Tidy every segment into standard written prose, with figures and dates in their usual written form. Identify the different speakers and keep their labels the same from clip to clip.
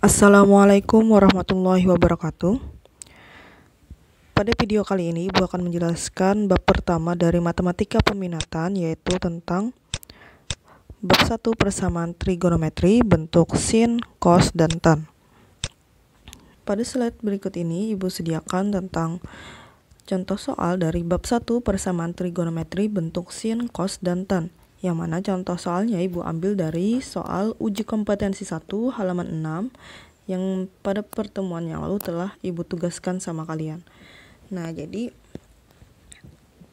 Speaker 1: Assalamualaikum warahmatullahi wabarakatuh. Pada video kali ini Ibu akan menjelaskan bab pertama dari matematika peminatan, yaitu tentang bab 1 persamaan trigonometri bentuk sin, cos, dan tan. Pada slide berikut ini Ibu sediakan tentang contoh soal dari bab 1 persamaan trigonometri bentuk sin, cos, dan tan, yang mana contoh soalnya Ibu ambil dari soal uji kompetensi 1 halaman 6 yang pada pertemuan yang lalu telah Ibu tugaskan sama kalian. Nah, jadi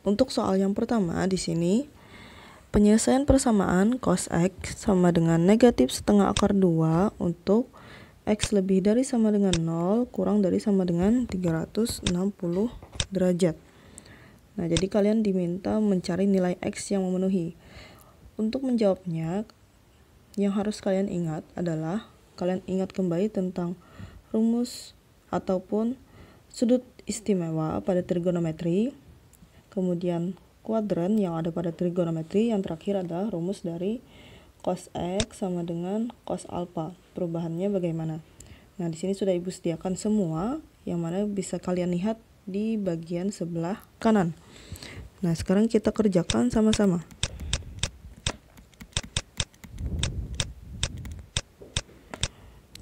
Speaker 1: untuk soal yang pertama di sini penyelesaian persamaan cos X sama dengan negatif setengah akar 2 untuk X lebih dari sama dengan 0 kurang dari sama dengan 360 derajat. Nah, jadi kalian diminta mencari nilai X yang memenuhi. Untuk menjawabnya, yang harus kalian ingat adalah kalian ingat kembali tentang rumus ataupun sudut istimewa pada trigonometri, kemudian kuadran yang ada pada trigonometri, yang terakhir adalah rumus dari cos X sama dengan cos alpha. Perubahannya bagaimana? Nah, di sini sudah Ibu sediakan semua, yang mana bisa kalian lihat di bagian sebelah kanan. Nah, sekarang kita kerjakan sama-sama.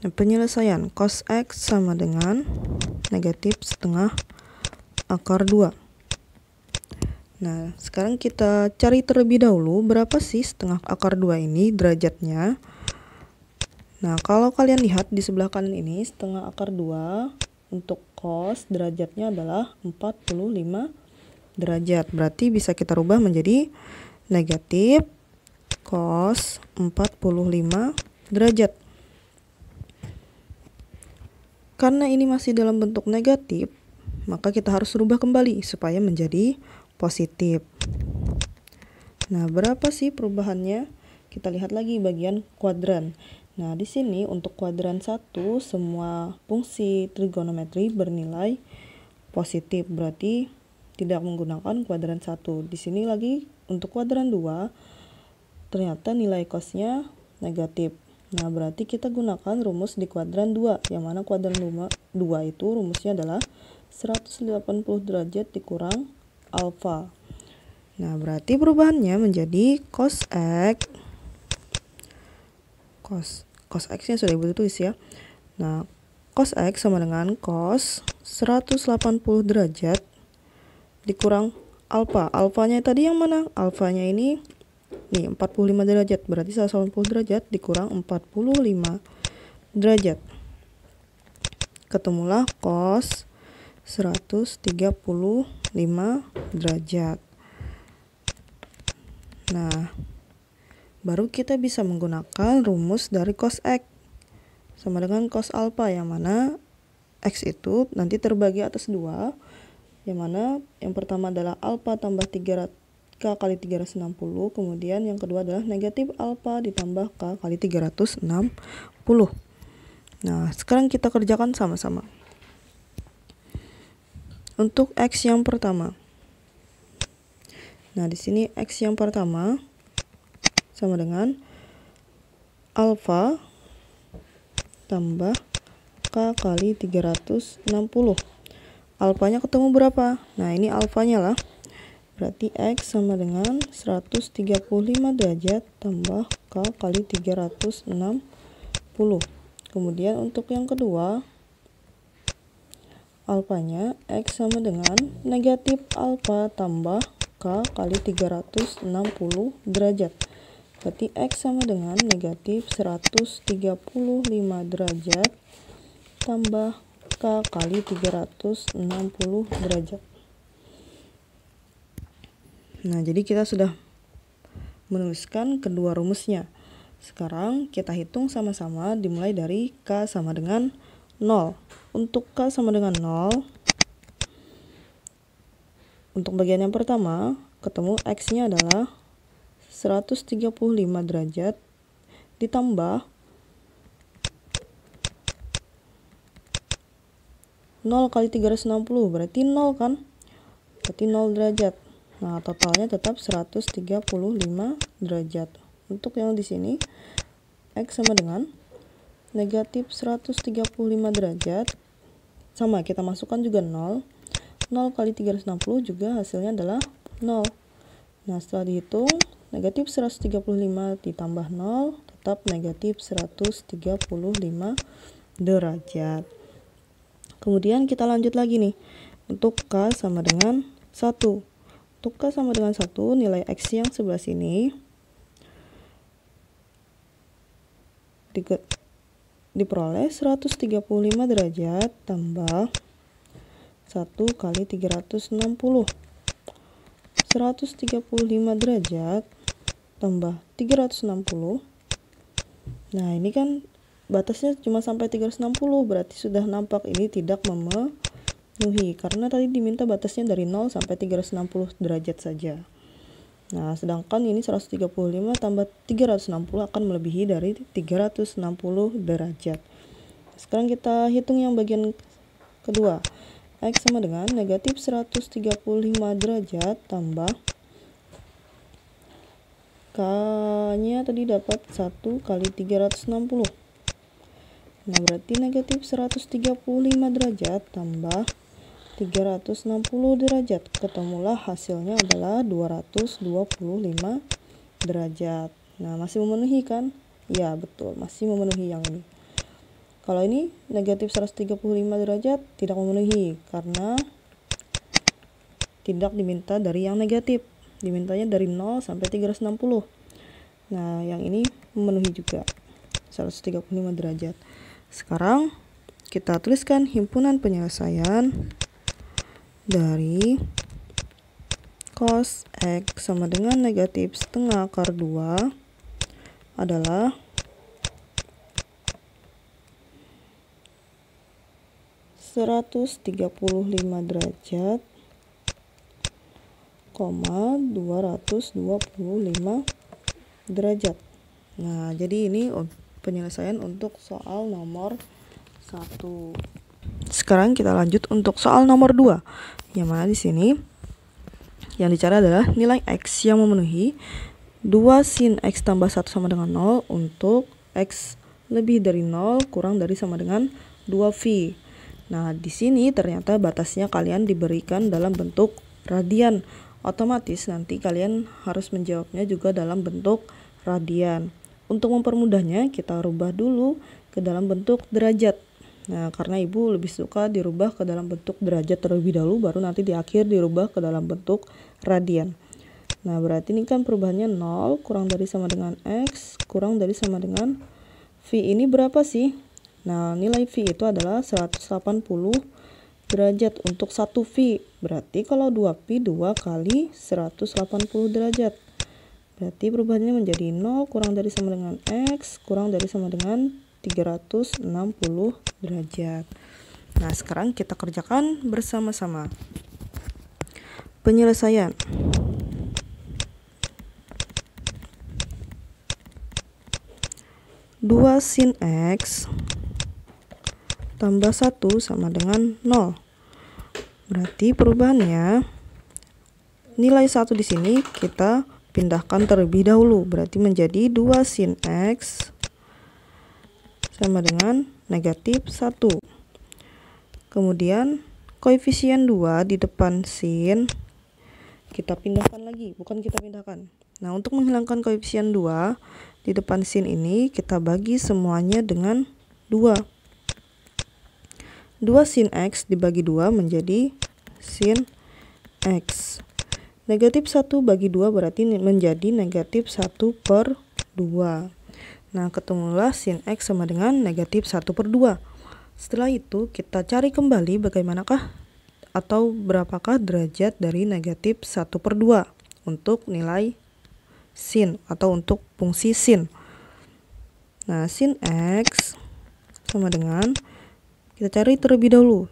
Speaker 1: Penyelesaian cos X sama dengan negatif setengah akar 2. Nah, sekarang kita cari terlebih dahulu berapa sih setengah akar 2 ini derajatnya. Nah, kalau kalian lihat di sebelah kanan ini, setengah akar 2 untuk cos derajatnya adalah 45 derajat. Berarti bisa kita rubah menjadi negatif cos 45 derajat. Karena ini masih dalam bentuk negatif, maka kita harus rubah kembali supaya menjadi positif. Nah, berapa sih perubahannya? Kita lihat lagi bagian kuadran. Nah, di sini untuk kuadran 1 semua fungsi trigonometri bernilai positif, berarti tidak menggunakan kuadran 1. Di sini lagi untuk kuadran 2 ternyata nilai cosnya negatif. Nah, berarti kita gunakan rumus di kuadran 2, yang mana kuadran 2 itu rumusnya adalah 180 derajat dikurang alfa. Nah, berarti perubahannya menjadi cos X. Cos X-nya sudah Ibu tulis ya. Nah, cos X sama dengan cos 180 derajat dikurang alfa. Alfanya tadi yang mana? Alfanya ini nih 45 derajat, berarti 180 derajat dikurang 45 derajat. Ketemulah cos 135 derajat. Nah, baru kita bisa menggunakan rumus dari cos X sama dengan cos alpha, yang mana X itu nanti terbagi atas 2, yang mana yang pertama adalah alpha tambah 3 K kali 360, kemudian yang kedua adalah negatif alpha ditambah K kali 360. Nah, sekarang kita kerjakan sama-sama. Untuk X yang pertama. Nah, di sini X yang pertama sama dengan alpha tambah K kali 360. Alfanya ketemu berapa? Nah, ini alfanya lah. Berarti X sama dengan 135 derajat tambah K kali 360. Kemudian untuk yang kedua, alfanya X sama dengan negatif alfa tambah K kali 360 derajat. Berarti X sama dengan negatif 135 derajat tambah K kali 360 derajat. Nah, jadi kita sudah menuliskan kedua rumusnya. Sekarang kita hitung sama-sama dimulai dari K sama dengan 0. Untuk K sama dengan 0, untuk bagian yang pertama, ketemu X-nya adalah 135 derajat ditambah 0 kali 360, berarti 0 kan? Berarti 0 derajat. Nah, totalnya tetap 135 derajat. Untuk yang di sini X sama dengan negatif 135 derajat. Sama, kita masukkan juga 0. 0 kali 360 juga hasilnya adalah 0. Nah, setelah dihitung, negatif 135 ditambah 0 tetap negatif 135 derajat. Kemudian kita lanjut lagi nih. Untuk K sama dengan 1. Untuk K sama dengan 1, nilai X yang sebelah sini diperoleh 135 derajat tambah 1 kali 360. 135 derajat tambah 360. Nah, ini kan batasnya cuma sampai 360, berarti sudah nampak ini tidak memenuhi karena tadi diminta batasnya dari 0 sampai 360 derajat saja. Nah, sedangkan ini 135 tambah 360 akan melebihi dari 360 derajat. Sekarang kita hitung yang bagian kedua. X sama dengan negatif 135 derajat tambah K-nya tadi dapat 1 kali 360. Nah, berarti negatif 135 derajat tambah 360 derajat. Ketemulah hasilnya adalah 225 derajat. Nah, masih memenuhi kan? Ya, betul, masih memenuhi yang ini. Kalau ini negatif 135 derajat tidak memenuhi karena tidak diminta dari yang negatif. Dimintanya dari 0 sampai 360. Nah, yang ini memenuhi juga 135 derajat. Sekarang kita tuliskan himpunan penyelesaian dari cos X sama dengan negatif setengah akar 2 adalah 135 derajat, 225 derajat. Nah, jadi ini penyelesaian untuk soal nomor 1. Sekarang kita lanjut untuk soal nomor 2. Yang mana di sini yang dicari adalah nilai X yang memenuhi 2 sin X tambah 1 sama dengan 0 untuk X lebih dari 0 kurang dari sama dengan 2V. Nah, di sini ternyata batasnya kalian diberikan dalam bentuk radian. Otomatis nanti kalian harus menjawabnya juga dalam bentuk radian. Untuk mempermudahnya, kita rubah dulu ke dalam bentuk derajat. Nah, karena ibu lebih suka dirubah ke dalam bentuk derajat terlebih dahulu, baru nanti di akhir dirubah ke dalam bentuk radian. Nah, berarti ini kan perubahannya 0 kurang dari sama dengan X kurang dari sama dengan V. Ini berapa sih? Nah, nilai V itu adalah 180 derajat untuk 1V. Berarti kalau 2V 2 kali 180 derajat. Berarti perubahannya menjadi 0 kurang dari sama dengan X kurang dari sama dengan 360 derajat. Nah, sekarang kita kerjakan bersama-sama. Penyelesaian. Dua sin X tambah 1 sama dengan 0. Berarti perubahannya nilai 1 di sini kita pindahkan terlebih dahulu. Berarti menjadi 2 sin X sama dengan negatif 1. Kemudian koefisien 2 di depan sin kita pindahkan lagi, bukan kita pindahkan. Nah, untuk menghilangkan koefisien 2 di depan sin ini kita bagi semuanya dengan 2. 2 sin X dibagi 2 menjadi sin X. Negatif 1 bagi 2 berarti menjadi negatif 1/2. Nah, ketemulah sin X sama dengan negatif 1/2. Setelah itu kita cari kembali bagaimanakah atau berapakah derajat dari negatif 1/2 untuk nilai sin atau untuk fungsi sin. Nah, sin X sama dengan, kita cari terlebih dahulu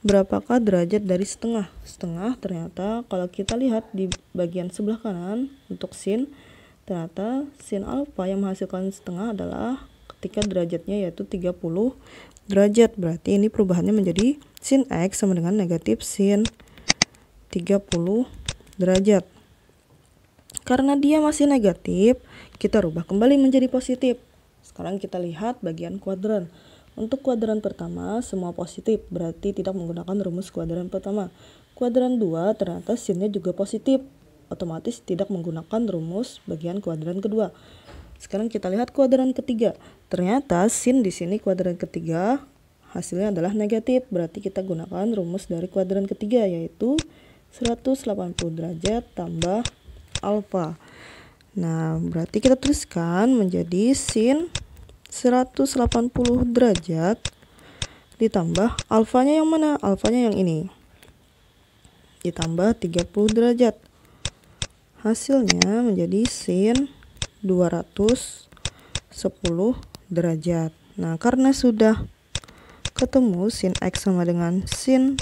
Speaker 1: berapakah derajat dari setengah. Setengah ternyata kalau kita lihat di bagian sebelah kanan untuk sin, ternyata sin alfa yang menghasilkan setengah adalah ketika derajatnya yaitu 30 derajat. Berarti ini perubahannya menjadi sin X sama dengan negatif sin 30 derajat. Karena dia masih negatif, kita rubah kembali menjadi positif. sekarang kita lihat bagian kuadran. Untuk kuadran pertama semua positif, berarti tidak menggunakan rumus kuadran pertama. Kuadran 2 ternyata sinnya juga positif, otomatis tidak menggunakan rumus bagian kuadran kedua. Sekarang kita lihat kuadran ketiga. Ternyata sin di sini kuadran ketiga hasilnya adalah negatif, berarti kita gunakan rumus dari kuadran ketiga, yaitu 180 derajat tambah alfa. Nah, berarti kita tuliskan menjadi sin 180 derajat ditambah alfanya yang mana? Alfanya yang ini. Ditambah 30 derajat. Hasilnya menjadi sin 210 derajat. Nah, karena sudah ketemu sin X sama dengan sin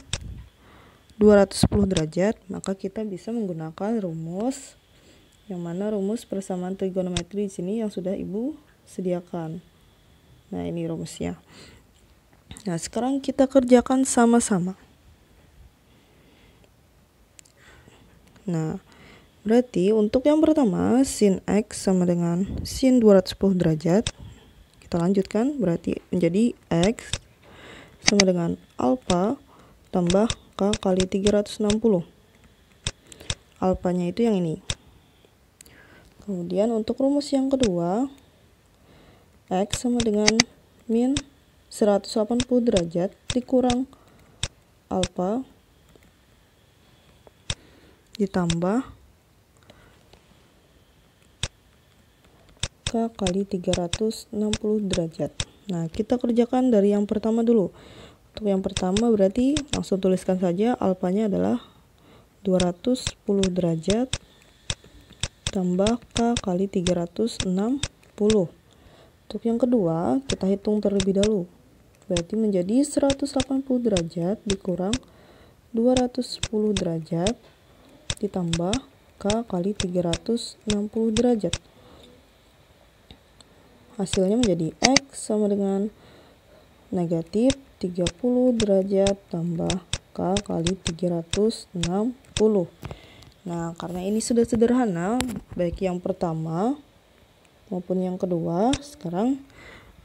Speaker 1: 210 derajat, maka kita bisa menggunakan rumus, yang mana rumus persamaan trigonometri di sini yang sudah Ibu sediakan. Nah, ini rumusnya. Nah, sekarang kita kerjakan sama-sama. Nah, berarti untuk yang pertama sin X sama dengan sin 210 derajat. Kita lanjutkan, berarti menjadi X sama dengan alfa tambah K kali 360. Alfanya itu yang ini. Kemudian untuk rumus yang kedua, X sama dengan min 180 derajat dikurang alfa ditambah K kali 360 derajat. Nah, kita kerjakan dari yang pertama dulu. Untuk yang pertama berarti langsung tuliskan saja alfanya adalah 210 derajat tambah K kali 360. Untuk yang kedua kita hitung terlebih dahulu. Berarti menjadi 180 derajat dikurang 210 derajat ditambah K kali 360 derajat. Hasilnya menjadi X sama dengan negatif 30 derajat tambah K kali 360. Nah, karena ini sudah sederhana, baik yang pertama maupun yang kedua, sekarang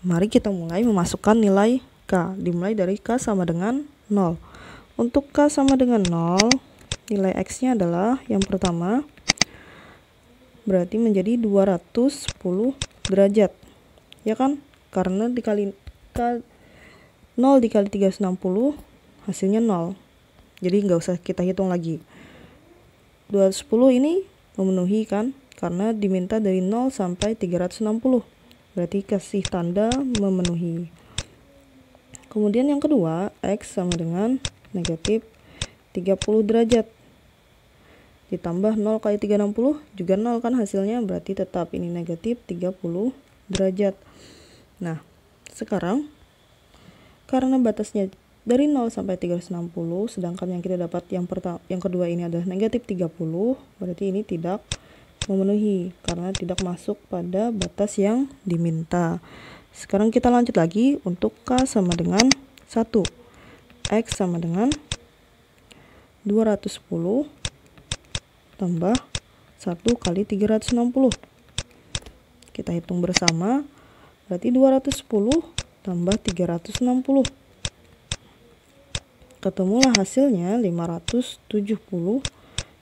Speaker 1: mari kita mulai memasukkan nilai K. Dimulai dari K sama dengan 0. Untuk K sama dengan 0, nilai X-nya adalah yang pertama, berarti menjadi 210 derajat. Ya kan? Karena dikali K 0 dikali 360 hasilnya 0. Jadi nggak usah kita hitung lagi. 210 ini memenuhi kan? Karena diminta dari 0 sampai 360. Berarti kasih tanda memenuhi. Kemudian yang kedua, X sama dengan negatif 30 derajat. Ditambah 0 kali 360 juga 0 kan hasilnya, berarti tetap ini negatif 30 derajat. Nah, sekarang karena batasnya dari 0 sampai 360, sedangkan yang kita dapat yang kedua ini adalah negatif 30, berarti ini tidak memenuhi karena tidak masuk pada batas yang diminta. Sekarang kita lanjut lagi untuk K sama dengan 1. X sama dengan 210 tambah 1 kali 360. Kita hitung bersama, berarti 210 tambah 360. Ketemulah hasilnya 570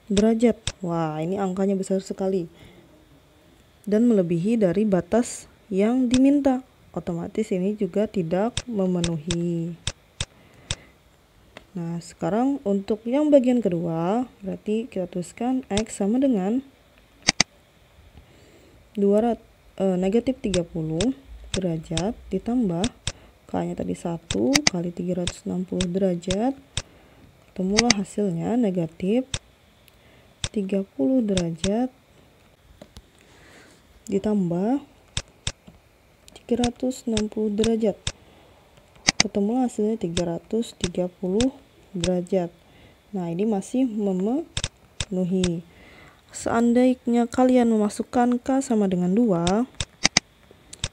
Speaker 1: derajat. Wah, ini angkanya besar sekali. Dan melebihi dari batas yang diminta. Otomatis ini juga tidak memenuhi. Nah, sekarang untuk yang bagian kedua, berarti kita tuliskan X sama dengan negatif 30 derajat ditambah K-nya tadi 1 kali 360 derajat. Ketemulah hasilnya negatif 30 derajat ditambah 360 derajat. Ketemulah hasilnya 330 derajat. Nah, ini masih memenuhi. Seandainya kalian memasukkan K sama dengan 2,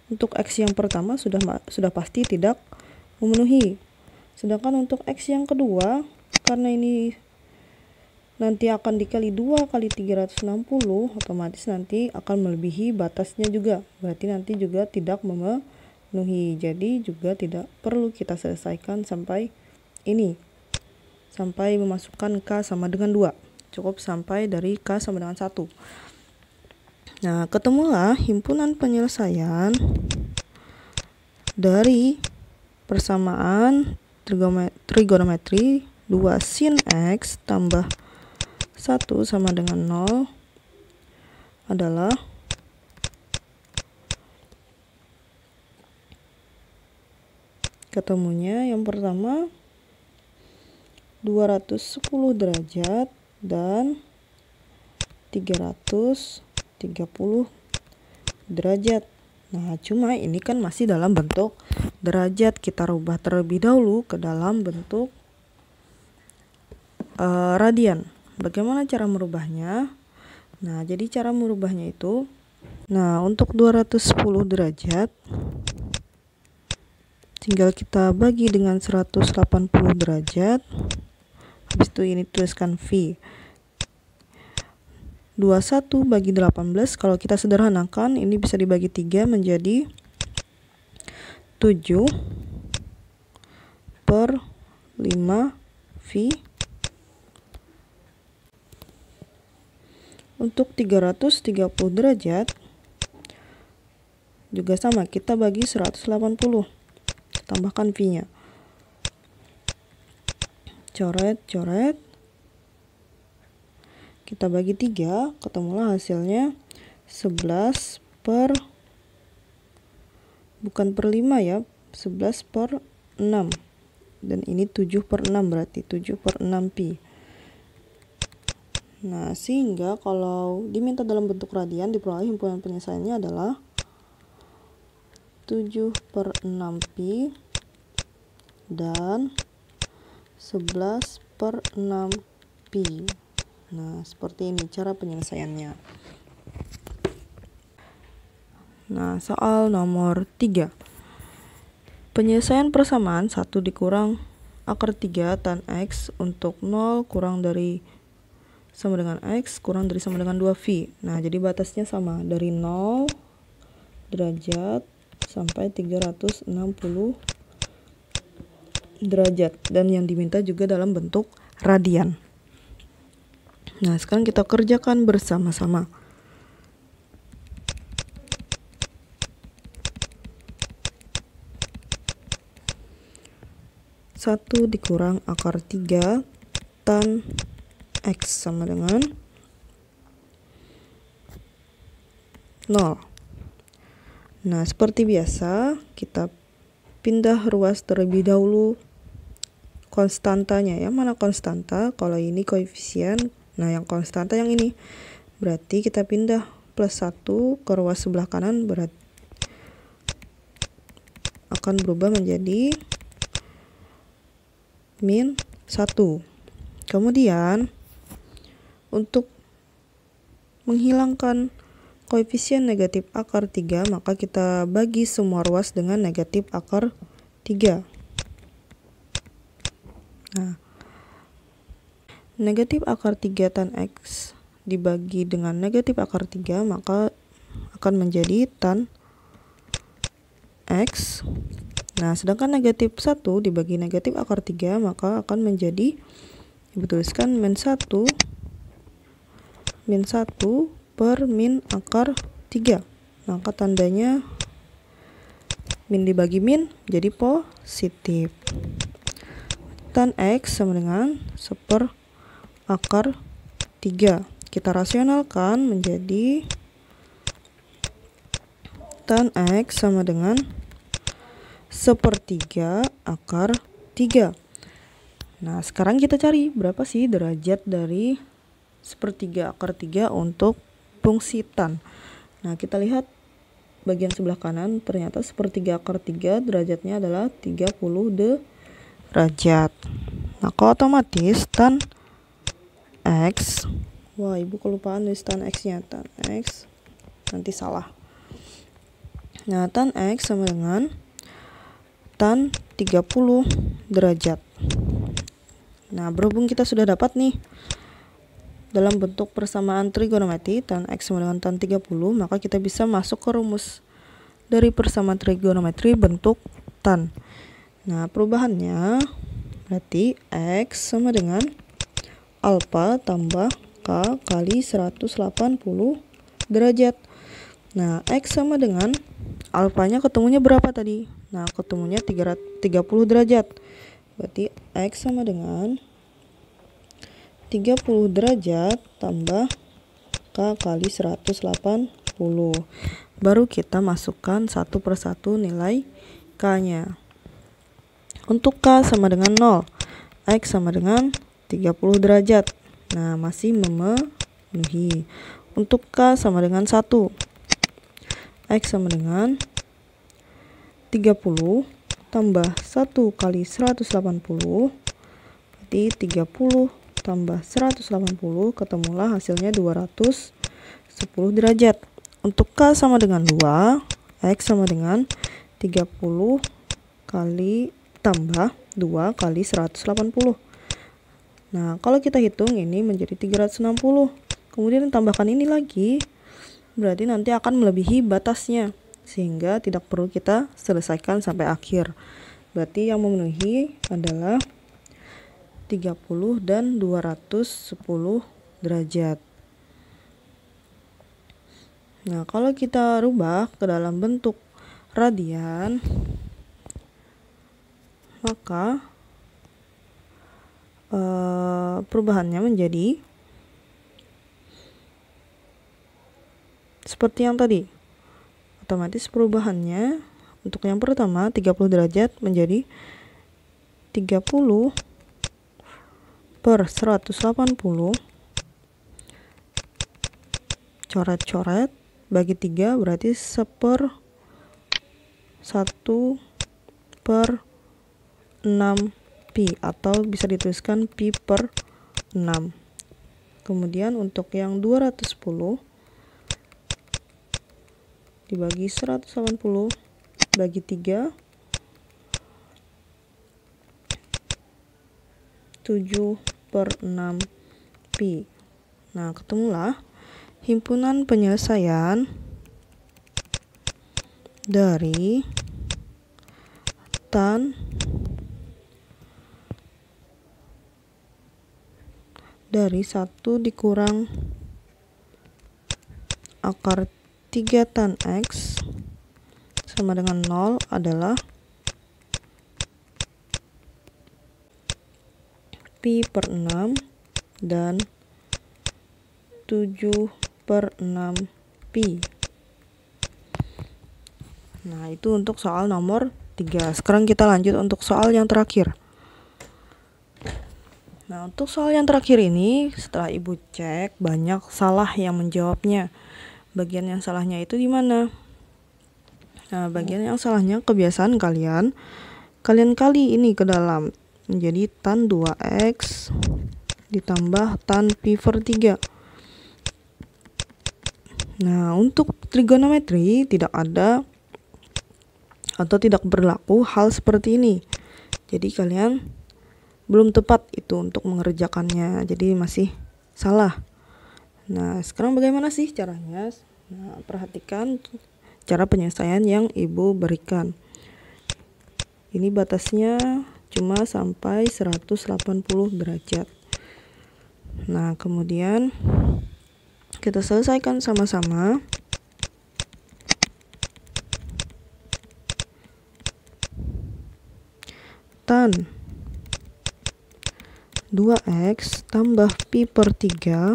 Speaker 1: untuk X yang pertama sudah pasti tidak memenuhi. Sedangkan untuk X yang kedua, karena ini nanti akan dikali 2 kali 360, otomatis nanti akan melebihi batasnya juga. Berarti nanti juga tidak memenuhi. Jadi juga tidak perlu kita selesaikan sampai ini. Sampai memasukkan K sama dengan 2. Cukup sampai dari K sama dengan 1. Nah, ketemulah himpunan penyelesaian dari persamaan trigonometri 2 sin X tambah 1 sama dengan 0 adalah ketemunya yang pertama 210 derajat dan 330 derajat. Nah, cuma ini kan masih dalam bentuk derajat. Kita rubah terlebih dahulu ke dalam bentuk radian. Bagaimana cara merubahnya? Nah, jadi cara merubahnya itu, nah untuk 210 derajat tinggal kita bagi dengan 180 derajat. Habis itu ini tuliskan V. 21 bagi 18, kalau kita sederhanakan ini bisa dibagi 3 menjadi 7 per 5 V. Untuk 330 derajat juga sama, kita bagi 180, tambahkan V-nya. Coret, kita bagi 3, ketemulah hasilnya 11 per, bukan per 5 ya, 11 per 6. Dan ini 7 per 6, berarti 7 per 6 pi. Nah, sehingga kalau diminta dalam bentuk radian, diperoleh himpunan penyelesaiannya adalah 7 per 6 pi dan 11 per 6 pi. Nah, seperti ini cara penyelesaiannya. Nah, soal nomor 3. Penyelesaian persamaan 1 dikurang akar 3 tan X untuk 0 kurang dari sama dengan X kurang dari sama dengan 2V. Nah, jadi batasnya sama, dari 0 derajat sampai 360 derajat. Dan yang diminta juga dalam bentuk radian. Nah, sekarang kita kerjakan bersama-sama. Satu dikurang akar 3 tan X sama dengan 0. Nah, seperti biasa kita pindah ruas terlebih dahulu konstantanya ya. Mana konstanta? Kalau ini koefisien. Nah, yang konstanta yang ini. Berarti kita pindah plus 1 ke ruas sebelah kanan, berarti akan berubah menjadi min 1. Kemudian untuk menghilangkan koefisien negatif akar 3, maka kita bagi semua ruas dengan negatif akar 3. Nah, negatif akar 3 tan X dibagi dengan negatif akar 3, maka akan menjadi tan X. Nah, sedangkan negatif 1 dibagi negatif akar 3, maka akan menjadi, ibu tuliskan min 1 per min akar 3. Maka tandanya min dibagi min jadi positif. Tan X sama dengan 1 akar 3. Kita rasionalkan menjadi tan X sama dengan 1/3 akar 3. Nah, sekarang kita cari berapa sih derajat dari 1/3 akar 3 untuk fungsi tan. Nah, kita lihat bagian sebelah kanan, ternyata 1/3 akar 3 derajatnya adalah 30 derajat. Maka otomatis tan X, wah ibu kelupaan nulis tan X nya, tan X nanti salah. Nah, tan X sama dengan tan 30 derajat. Nah, berhubung kita sudah dapat nih dalam bentuk persamaan trigonometri tan X sama dengan tan 30, maka kita bisa masuk ke rumus dari persamaan trigonometri bentuk tan. Nah, perubahannya berarti X sama dengan alfa tambah K kali 180 derajat. Nah, X sama dengan alfanya ketemunya berapa tadi? Nah, ketemunya 30 derajat. Berarti X sama dengan 30 derajat tambah K kali 180. Baru kita masukkan satu persatu nilai K-nya. Untuk K sama dengan 0, X sama dengan 30 derajat. Nah, masih memenuhi. Untuk K sama dengan 1, X sama dengan 30 tambah 1 kali 180, berarti 30 tambah 180, ketemulah hasilnya 210 derajat. Untuk K sama dengan 2, X sama dengan 30 kali tambah 2 kali 180. Nah, kalau kita hitung ini menjadi 360. Kemudian tambahkan ini lagi, berarti nanti akan melebihi batasnya, sehingga tidak perlu kita selesaikan sampai akhir. Berarti yang memenuhi adalah 30 dan 210 derajat. Nah, kalau kita rubah ke dalam bentuk radian, maka perubahannya menjadi seperti yang tadi. Otomatis perubahannya untuk yang pertama 30 derajat menjadi 30 per 180, coret-coret, bagi 3 berarti 1/1 per 6 pi, atau bisa dituliskan pi per 6. Kemudian untuk yang 210 dibagi 180 bagi 3, 7/6 pi. Nah, ketemulah himpunan penyelesaian dari tan dari 1 dikurang akar 3 tan X sama dengan 0 adalah pi per 6 dan 7/6 pi. Nah, itu untuk soal nomor 3. Sekarang kita lanjut untuk soal yang terakhir. Nah, untuk soal yang terakhir ini, setelah Ibu cek, banyak salah yang menjawabnya. Bagian yang salahnya itu di mana? Nah, bagian yang salahnya kebiasaan kalian kali ini ke dalam, menjadi tan 2x ditambah tan pi per 3. Nah, untuk trigonometri tidak ada atau tidak berlaku hal seperti ini. Jadi kalian belum tepat itu untuk mengerjakannya, jadi masih salah. Nah, sekarang bagaimana sih caranya? Nah, perhatikan cara penyelesaian yang Ibu berikan. Ini batasnya cuma sampai 180 derajat. Nah, kemudian kita selesaikan sama-sama. Tan 2x tambah pi per 3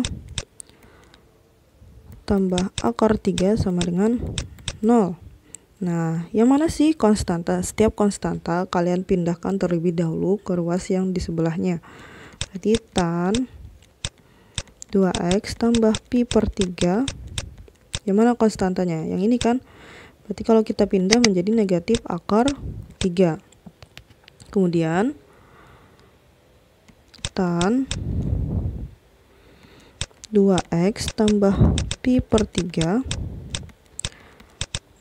Speaker 1: tambah akar 3 sama dengan 0. Nah, yang mana sih konstanta? Setiap konstanta kalian pindahkan terlebih dahulu ke ruas yang di sebelahnya. Berarti tan 2x tambah pi per 3, yang mana konstantanya? Yang ini kan? Berarti kalau kita pindah menjadi negatif akar 3. Kemudian tan 2x tambah pi per 3.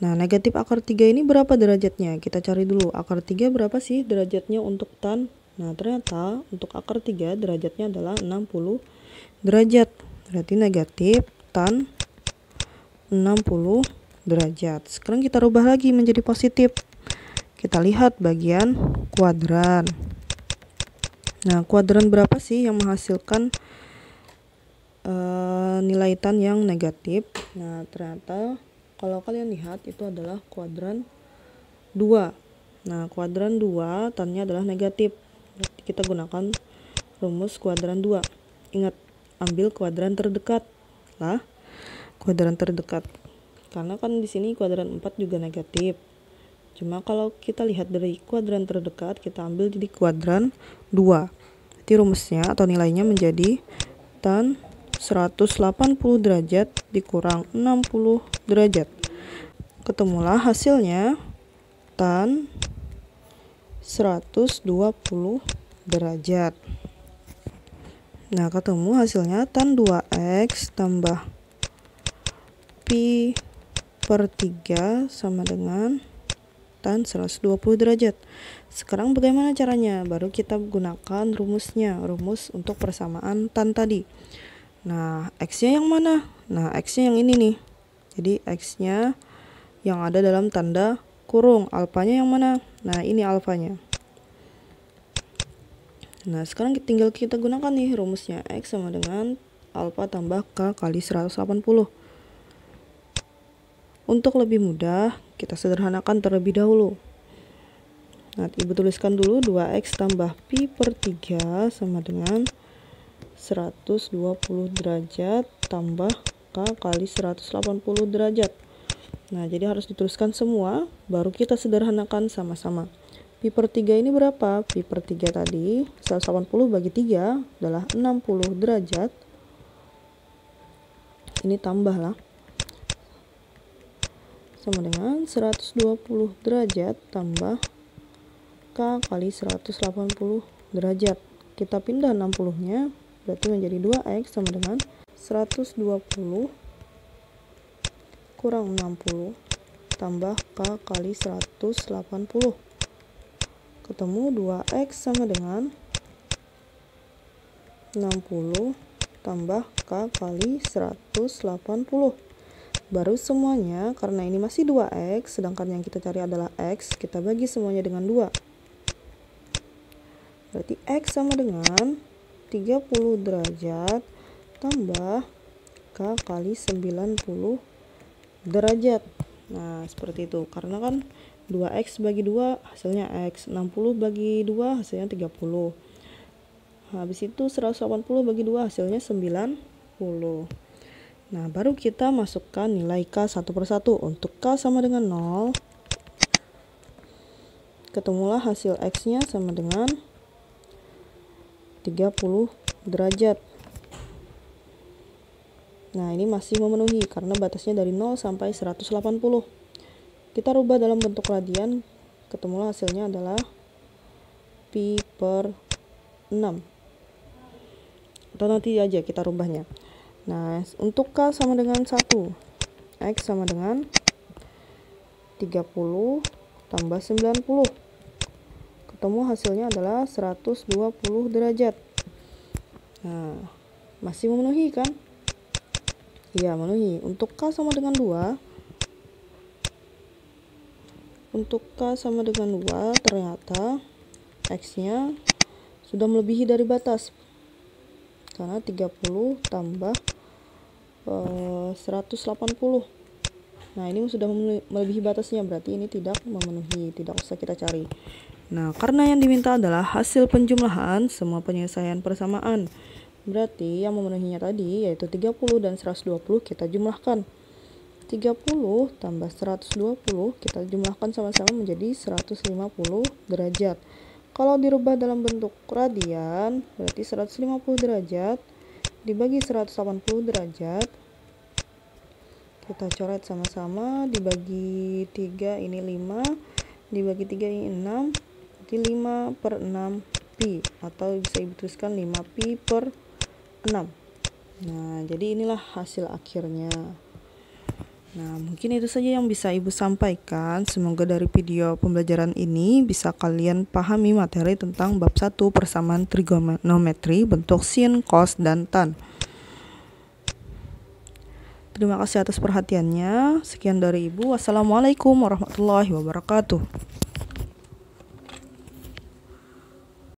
Speaker 1: Nah, negatif akar 3 ini berapa derajatnya? Kita cari dulu. Akar 3 berapa sih derajatnya untuk tan? Nah, ternyata untuk akar 3 derajatnya adalah 60 derajat. Berarti negatif tan 60 derajat. Sekarang kita rubah lagi menjadi positif. Kita lihat bagian kuadran. Nah, kuadran berapa sih yang menghasilkan nilai tan yang negatif? Nah, ternyata kalau kalian lihat itu adalah kuadran 2. Nah, kuadran 2 tannya adalah negatif. Berarti kita gunakan rumus kuadran 2. Ingat, ambil kuadran terdekat lah. Kuadran terdekat. Karena kan di sini kuadran 4 juga negatif. Cuma kalau kita lihat dari kuadran terdekat, kita ambil jadi kuadran 2. Jadi rumusnya atau nilainya menjadi tan 180 derajat dikurang 60 derajat. Ketemulah hasilnya tan 120 derajat. Nah, ketemu hasilnya tan 2x tambah pi per 3 sama dengan tan 120 derajat. Sekarang bagaimana caranya? Baru kita gunakan rumusnya, rumus untuk persamaan tan tadi. Nah, x-nya yang mana? Nah, x-nya yang ini nih. Jadi x-nya yang ada dalam tanda kurung. Alfanya yang mana? Nah, ini alfanya. Nah, sekarang tinggal kita gunakan nih rumusnya. X sama dengan alfa tambah K kali 180. Untuk lebih mudah, kita sederhanakan terlebih dahulu. Nah, Ibu tuliskan dulu 2x tambah pi per 3 sama dengan 120 derajat tambah K kali 180 derajat. Nah, jadi harus dituliskan semua, baru kita sederhanakan sama-sama. Pi per 3 ini berapa? Pi per 3 tadi, 180 bagi 3 adalah 60 derajat. Ini tambah lah. Sama dengan 120 derajat tambah K kali 180 derajat. Kita pindah 60-nya, berarti menjadi 2x sama dengan 120 kurang 60 tambah K kali 180. Ketemu 2x sama dengan 60 tambah K kali 180. Baru semuanya, karena ini masih 2x, sedangkan yang kita cari adalah x, kita bagi semuanya dengan 2. Berarti x sama dengan 30 derajat tambah K kali 90 derajat. Nah, seperti itu. Karena kan 2x bagi 2 hasilnya x, 60 bagi 2 hasilnya 30. Habis itu 180 bagi 2 hasilnya 90. Nah, baru kita masukkan nilai K satu persatu. Untuk K sama dengan 0, ketemulah hasil X-nya sama dengan 30 derajat. Nah, ini masih memenuhi karena batasnya dari 0 sampai 180. Kita rubah dalam bentuk radian, ketemulah hasilnya adalah pi per 6. Atau nanti aja kita rubahnya. Nah, untuk K sama dengan 1, X sama dengan 30 tambah 90. Ketemu hasilnya adalah 120 derajat. Nah, masih memenuhi kan? Iya, memenuhi. Untuk K sama dengan 2, ternyata X-nya sudah melebihi dari batas. Karena 30 tambah 180. Nah, ini sudah melebihi batasnya, berarti ini tidak memenuhi, tidak usah kita cari. Nah, karena yang diminta adalah hasil penjumlahan semua penyelesaian persamaan, berarti yang memenuhinya tadi yaitu 30 dan 120 kita jumlahkan. 30 tambah 120 kita jumlahkan sama-sama menjadi 150 derajat. Kalau dirubah dalam bentuk radian, berarti 150 derajat dibagi 180 derajat. Kita coret sama-sama, dibagi 3 ini 5, dibagi 3 ini 6, berarti 5 per 6 pi, atau bisa dituliskan 5 pi per 6. Nah, jadi inilah hasil akhirnya. Nah, mungkin itu saja yang bisa Ibu sampaikan. Semoga dari video pembelajaran ini bisa kalian pahami materi tentang bab 1 persamaan trigonometri bentuk sin, cos, dan tan. Terima kasih atas perhatiannya. Sekian dari Ibu. Wassalamualaikum warahmatullahi wabarakatuh.